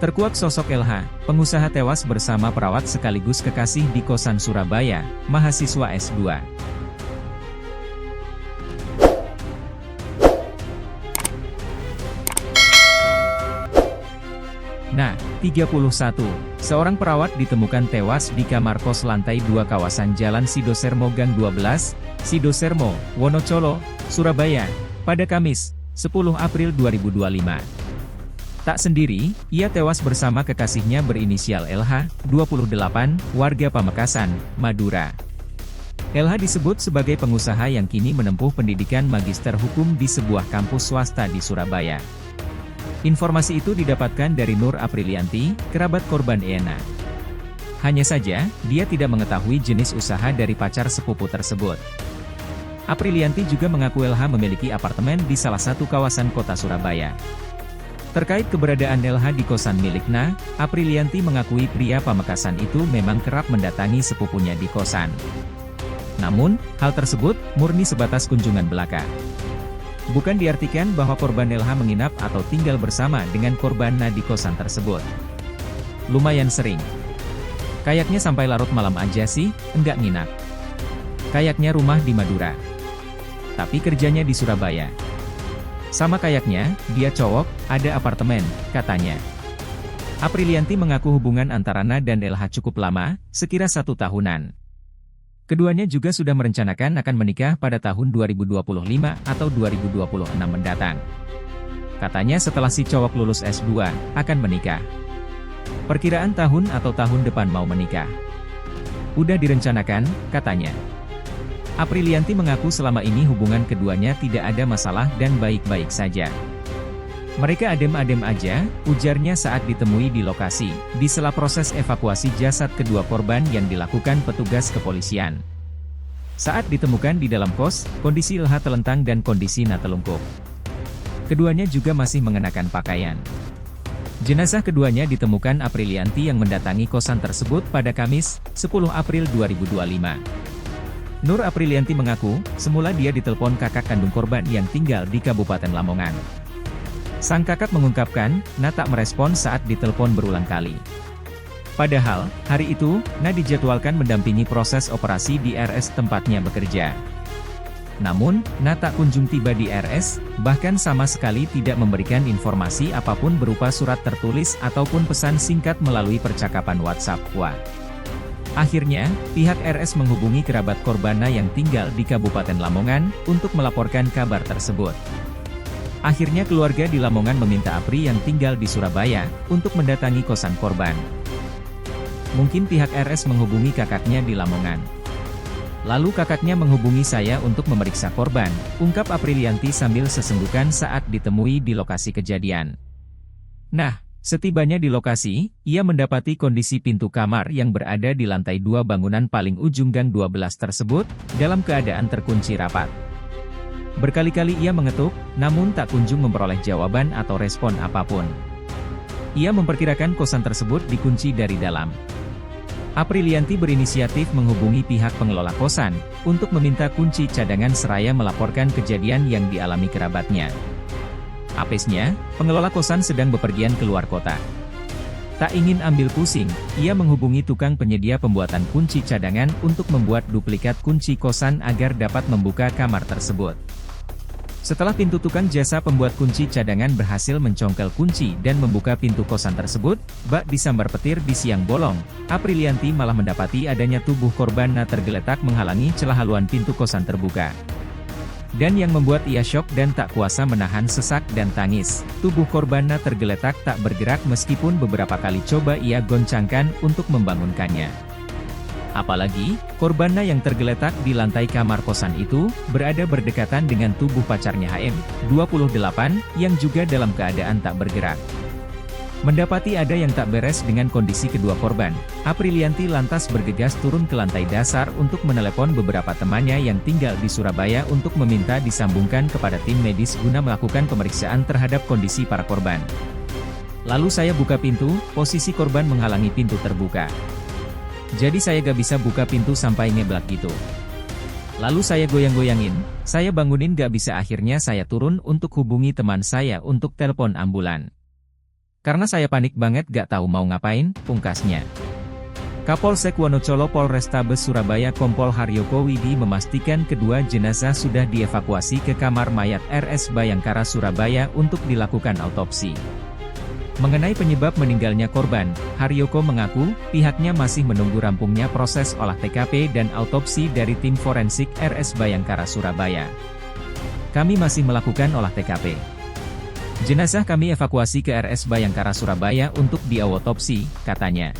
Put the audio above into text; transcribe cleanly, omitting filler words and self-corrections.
Terkuak sosok LH, pengusaha tewas bersama perawat sekaligus kekasih di kosan Surabaya, mahasiswa S2. Nah, 31. Seorang perawat ditemukan tewas di kamar kos lantai 2 kawasan Jalan Sidosermo Gang 12, Sidosermo, Wonocolo, Surabaya, pada Kamis, 10 April 2025. Tak sendiri, ia tewas bersama kekasihnya berinisial LH, 28, warga Pamekasan, Madura. LH disebut sebagai pengusaha yang kini menempuh pendidikan magister hukum di sebuah kampus swasta di Surabaya. Informasi itu didapatkan dari Nur Aprilianti, kerabat korban Ena. Hanya saja, dia tidak mengetahui jenis usaha dari pacar sepupu tersebut. Aprilianti juga mengaku LH memiliki apartemen di salah satu kawasan kota Surabaya. Terkait keberadaan LH di kosan miliknya, Aprilianti mengakui pria Pamekasan itu memang kerap mendatangi sepupunya di kosan. Namun, hal tersebut murni sebatas kunjungan belaka. Bukan diartikan bahwa korban LH menginap atau tinggal bersama dengan korbannya di kosan tersebut. Lumayan sering. Kayaknya sampai larut malam aja sih, enggak nginap. Kayaknya rumah di Madura. Tapi kerjanya di Surabaya. Sama kayaknya, dia cowok, ada apartemen, katanya. Aprilianti mengaku hubungan antara Na dan LH cukup lama, sekira 1 tahunan. Keduanya juga sudah merencanakan akan menikah pada tahun 2025 atau 2026 mendatang. Katanya setelah si cowok lulus S2, akan menikah. Perkiraan tahun atau tahun depan mau menikah. Udah direncanakan, katanya. Aprilianti mengaku selama ini hubungan keduanya tidak ada masalah dan baik-baik saja. Mereka adem-adem aja, ujarnya saat ditemui di lokasi, di sela proses evakuasi jasad kedua korban yang dilakukan petugas kepolisian. Saat ditemukan di dalam kos, kondisi LH telentang dan kondisi Na telungkup. Keduanya juga masih mengenakan pakaian. Jenazah keduanya ditemukan Aprilianti yang mendatangi kosan tersebut pada Kamis, 10 April 2025. Nur Aprilianti mengaku, semula dia ditelepon kakak kandung korban yang tinggal di Kabupaten Lamongan. Sang kakak mengungkapkan, Na tak merespon saat ditelepon berulang kali. Padahal, hari itu, Na dijadwalkan mendampingi proses operasi di RS tempatnya bekerja. Namun, Na tak kunjung tiba di RS, bahkan sama sekali tidak memberikan informasi apapun berupa surat tertulis ataupun pesan singkat melalui percakapan WhatsApp. Akhirnya, pihak RS menghubungi kerabat korbannya yang tinggal di Kabupaten Lamongan, untuk melaporkan kabar tersebut. Akhirnya keluarga di Lamongan meminta Apri yang tinggal di Surabaya, untuk mendatangi kosan korban. Mungkin pihak RS menghubungi kakaknya di Lamongan. Lalu kakaknya menghubungi saya untuk memeriksa korban, ungkap Aprilianti sambil sesenggukan saat ditemui di lokasi kejadian. Nah, setibanya di lokasi, ia mendapati kondisi pintu kamar yang berada di lantai 2 bangunan paling ujung gang 12 tersebut, dalam keadaan terkunci rapat. Berkali-kali ia mengetuk, namun tak kunjung memperoleh jawaban atau respon apapun. Ia memperkirakan kosan tersebut dikunci dari dalam. Aprilianti berinisiatif menghubungi pihak pengelola kosan, untuk meminta kunci cadangan seraya melaporkan kejadian yang dialami kerabatnya. Apesnya, pengelola kosan sedang bepergian keluar kota. Tak ingin ambil pusing, ia menghubungi tukang penyedia pembuatan kunci cadangan untuk membuat duplikat kunci kosan agar dapat membuka kamar tersebut. Setelah pintu tukang jasa pembuat kunci cadangan berhasil mencongkel kunci dan membuka pintu kosan tersebut, bak disambar petir di siang bolong, Aprilianti malah mendapati adanya tubuh korban Na tergeletak menghalangi celah haluan pintu kosan terbuka. Dan yang membuat ia syok dan tak kuasa menahan sesak dan tangis, tubuh korbannya tergeletak tak bergerak meskipun beberapa kali coba ia goncangkan untuk membangunkannya. Apalagi, korbannya yang tergeletak di lantai kamar kosan itu, berada berdekatan dengan tubuh pacarnya HM, 28, yang juga dalam keadaan tak bergerak. Mendapati ada yang tak beres dengan kondisi kedua korban, Aprilianti lantas bergegas turun ke lantai dasar untuk menelepon beberapa temannya yang tinggal di Surabaya untuk meminta disambungkan kepada tim medis guna melakukan pemeriksaan terhadap kondisi para korban. Lalu saya buka pintu, posisi korban menghalangi pintu terbuka. Jadi saya gak bisa buka pintu sampai ngeblak gitu. Lalu saya goyang-goyangin, saya bangunin gak bisa akhirnya saya turun untuk hubungi teman saya untuk telepon ambulan. Karena saya panik banget gak tahu mau ngapain, pungkasnya. Kapolsek Wonocolo Polrestabes Surabaya Kompol Haryoko Widi memastikan kedua jenazah sudah dievakuasi ke kamar mayat RS Bayangkara Surabaya untuk dilakukan autopsi. Mengenai penyebab meninggalnya korban, Haryoko mengaku, pihaknya masih menunggu rampungnya proses olah TKP dan autopsi dari tim forensik RS Bayangkara Surabaya. Kami masih melakukan olah TKP. Jenazah kami evakuasi ke RS Bayangkara Surabaya untuk diautopsi, katanya.